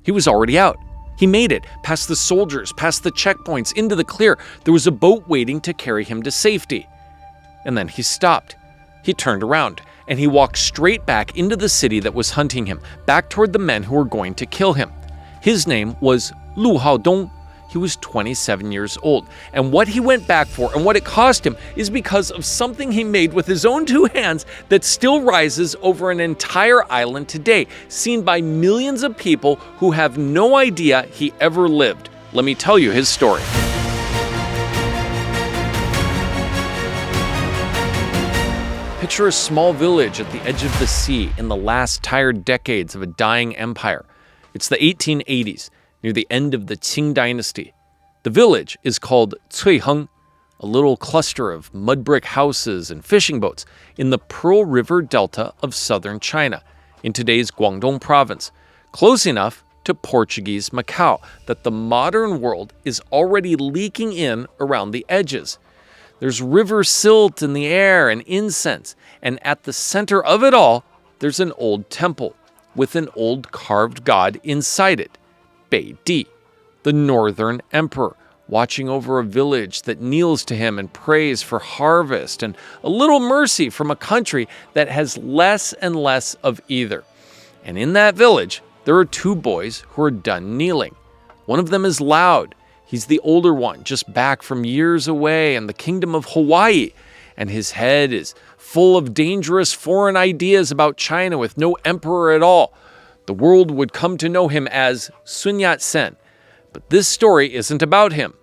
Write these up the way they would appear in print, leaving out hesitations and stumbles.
He was already out. He made it, past the soldiers, past the checkpoints, into the clear. There was a boat waiting to carry him to safety. And then he stopped. He turned around, and he walked straight back into the city that was hunting him, back toward the men who were going to kill him. His name was Lu Haodong. He was 27 years old, and what he went back for and what it cost him is because of something he made with his own two hands that still rises over an entire island today, seen by millions of people who have no idea he ever lived. Let me tell you his story. Picture a small village at the edge of the sea in the last tired decades of a dying empire. It's the 1880s. Near the end of the Qing dynasty. The village is called Cuiheng, a little cluster of mud brick houses and fishing boats in the Pearl River Delta of southern China, in today's Guangdong province, close enough to Portuguese Macau that the modern world is already leaking in around the edges. There's river silt in the air and incense, and at the center of it all, there's an old temple with an old carved god inside it. Beidi, the northern emperor, watching over a village that kneels to him and prays for harvest and a little mercy from a country that has less and less of either. And in that village, there are two boys who are done kneeling. One of them is Loud. He's the older one, just back from years away in the kingdom of Hawaii, and his head is full of dangerous foreign ideas about China with no emperor at all. The world would come to know him as Sun Yat-sen. But this story isn't about him.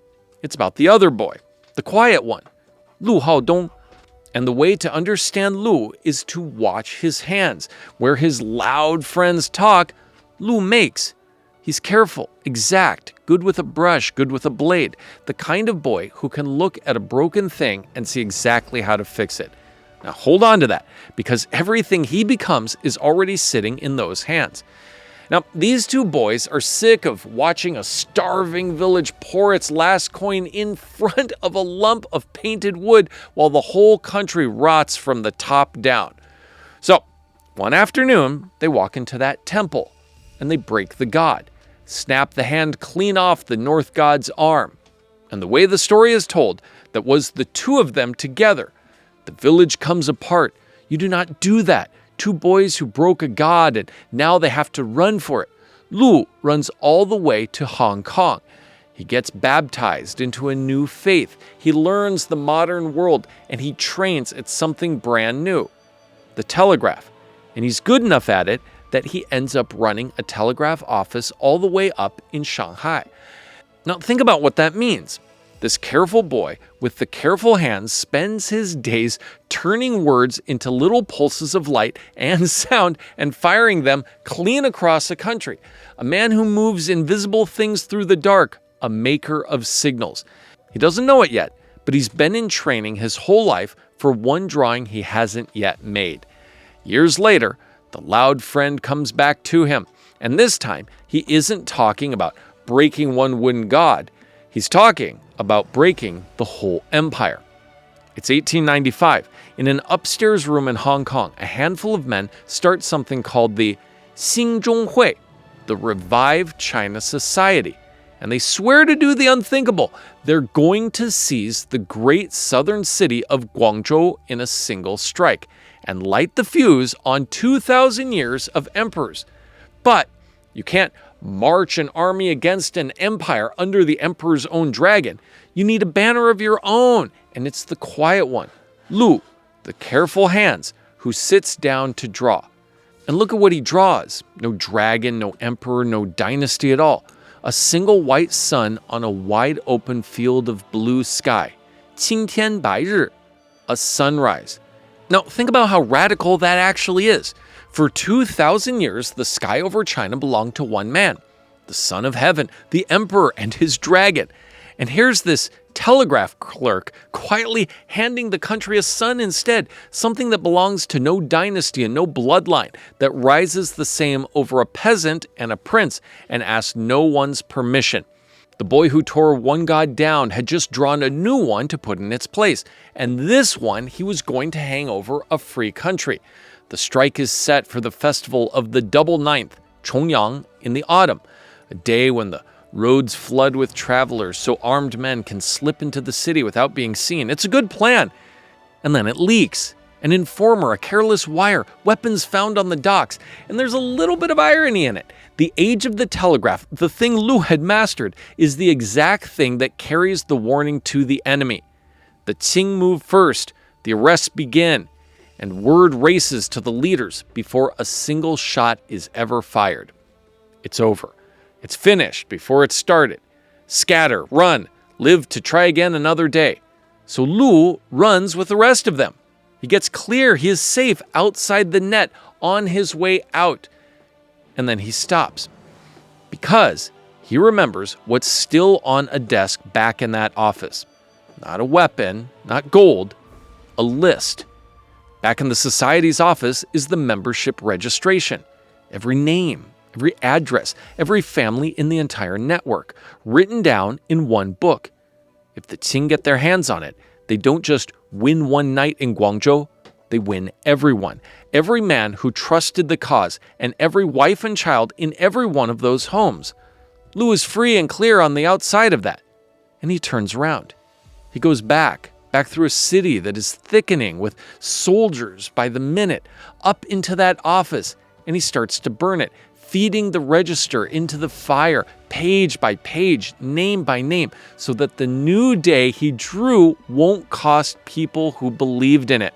It's about the other boy, the quiet one, Lu Haodong. And the way to understand Lu is to watch his hands. Where his loud friends talk, Lu makes. He's careful, exact, good with a brush, good with a blade. The kind of boy who can look at a broken thing and see exactly how to fix it. Now hold on to that, because everything he becomes is already sitting in those hands. Now, these two boys are sick of watching a starving village pour its last coin in front of a lump of painted wood while the whole country rots from the top down. So, one afternoon, they walk into that temple, and they break the god, snap the hand clean off the North god's arm. And the way the story is told, that was the two of them together. The village comes apart. You do not do that. Two boys who broke a god and now they have to run for it. Lu runs all the way to Hong Kong. He gets baptized into a new faith. He learns the modern world and he trains at something brand new, the telegraph. And he's good enough at it that he ends up running a telegraph office all the way up in Shanghai. Now think about what that means. This careful boy with the careful hands spends his days turning words into little pulses of light and sound and firing them clean across a country. A man who moves invisible things through the dark, a maker of signals. He doesn't know it yet, but he's been in training his whole life for one drawing he hasn't yet made. Years later, the loud friend comes back to him, and this time he isn't talking about breaking one wooden god. He's talking about breaking the whole empire. It's 1895. In an upstairs room in Hong Kong, a handful of men start something called the Xingzhonghui, the Revived China Society. And they swear to do the unthinkable. They're going to seize the great southern city of Guangzhou in a single strike and light the fuse on 2,000 years of emperors. But you can't march an army against an empire under the emperor's own dragon. You need a banner of your own, and it's the quiet one, Lu, the careful hands, who sits down to draw. And look at what he draws. No dragon, no emperor, no dynasty at all. A single white sun on a wide open field of blue sky. 青天白日, a sunrise. Now think about how radical that actually is. For 2,000 years, the sky over China belonged to one man, the son of heaven, the emperor and his dragon. And here's this telegraph clerk quietly handing the country a sun instead, something that belongs to no dynasty and no bloodline, that rises the same over a peasant and a prince and asks no one's permission. The boy who tore one god down had just drawn a new one to put in its place, and this one he was going to hang over a free country. The strike is set for the festival of the double ninth, Chongyang, in the autumn. a day when the roads flood with travelers so armed men can slip into the city without being seen. It's a good plan. And then it leaks. An informer, a careless wire, weapons found on the docks, and there's a little bit of irony in it. The age of the telegraph, the thing Lu had mastered, is the exact thing that carries the warning to the enemy. The Qing move first, the arrests begin, and word races to the leaders before a single shot is ever fired. It's over. It's finished before it started. Scatter, run, live to try again another day. So Lu runs with the rest of them. He gets clear, he is safe outside the net on his way out. And then he stops because he remembers what's still on a desk back in that office. Not a weapon, not gold, a list. Back in the society's office is the membership registration. Every name, every address, every family in the entire network, written down in one book. If the Qing get their hands on it, they don't just win one night in Guangzhou, they win everyone. Every man who trusted the cause, and every wife and child in every one of those homes. Lu is free and clear on the outside of that. And he turns around. He goes back through a city that is thickening with soldiers by the minute, up into that office, and he starts to burn it, feeding the register into the fire, page by page, name by name, so that the new day he drew won't cost people who believed in it.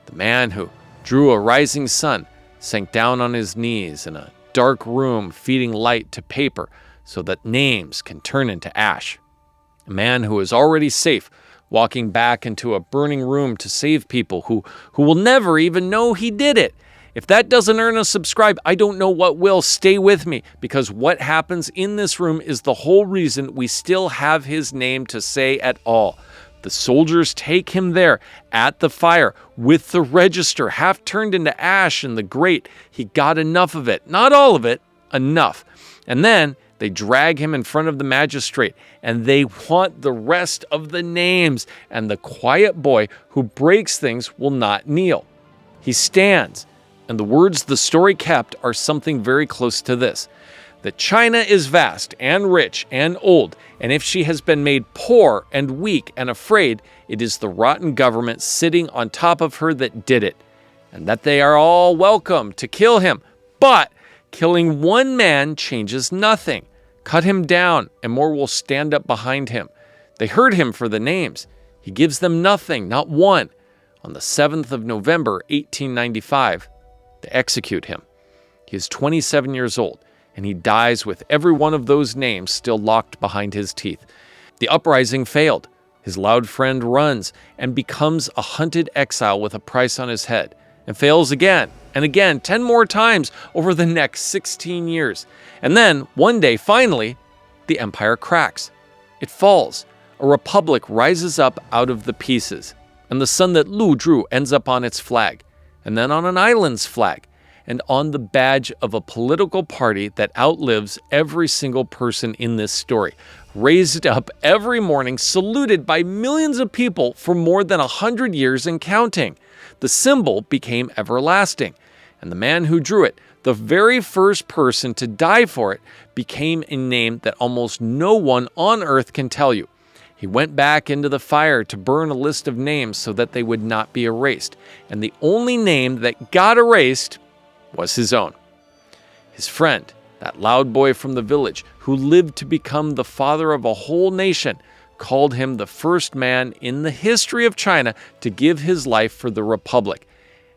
The man who drew a rising sun sank down on his knees in a dark room, feeding light to paper so that names can turn into ash. A man who is already safe, walking back into a burning room to save people who will never even know he did it. If that doesn't earn a subscribe, I don't know what will. Stay with me, because what happens in this room is the whole reason we still have his name to say at all. The soldiers take him there at the fire with the register half turned into ash in the grate. He got enough of it. Not all of it, enough. And then they drag him in front of the magistrate, and they want the rest of the names. And the quiet boy who breaks things will not kneel. He stands. And the words the story kept are something very close to this: that China is vast and rich and old, and if she has been made poor and weak and afraid, it is the rotten government sitting on top of her that did it, and that they are all welcome to kill him. But killing one man changes nothing. Cut him down, and more will stand up behind him. They hurt him for the names. He gives them nothing, not one. On the 7th of November, 1895, they execute him. He is 27 years old, and he dies with every one of those names still locked behind his teeth. The uprising failed. His loud friend runs and becomes a hunted exile with a price on his head, and fails again and again, 10 more times over the next 16 years. And then, one day, finally, the empire cracks. It falls. A republic rises up out of the pieces, and the sun that Lu drew ends up on its flag, and then on an island's flag, and on the badge of a political party that outlives every single person in this story, raised up every morning, saluted by millions of people for more than 100 years and counting. The symbol became everlasting, and the man who drew it, the very first person to die for it, became a name that almost no one on earth can tell you. He went back into the fire to burn a list of names so that they would not be erased, and the only name that got erased was his own. His friend, that loud boy from the village who lived to become the father of a whole nation, called him the first man in the history of China to give his life for the republic.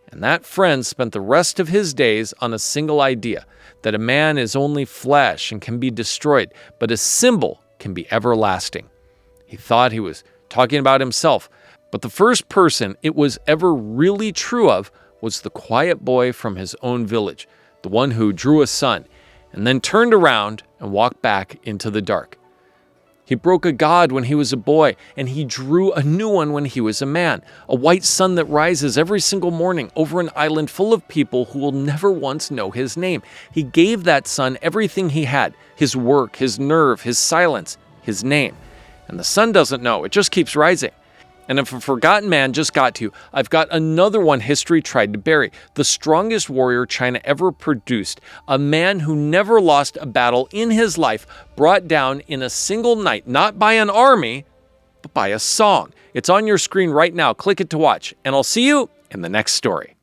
And that friend spent the rest of his days on a single idea, that a man is only flesh and can be destroyed, but a symbol can be everlasting. He thought he was talking about himself, but the first person it was ever really true of was the quiet boy from his own village, the one who drew a sun, and then turned around and walked back into the dark. He broke a god when he was a boy, and he drew a new one when he was a man, a white sun that rises every single morning over an island full of people who will never once know his name. He gave that sun everything he had, his work, his nerve, his silence, his name. And the sun doesn't know, it just keeps rising. And if a forgotten man just got to you, I've got another one history tried to bury. The strongest warrior China ever produced. A man who never lost a battle in his life, brought down in a single night, not by an army, but by a song. It's on your screen right now. Click it to watch. And I'll see you in the next story.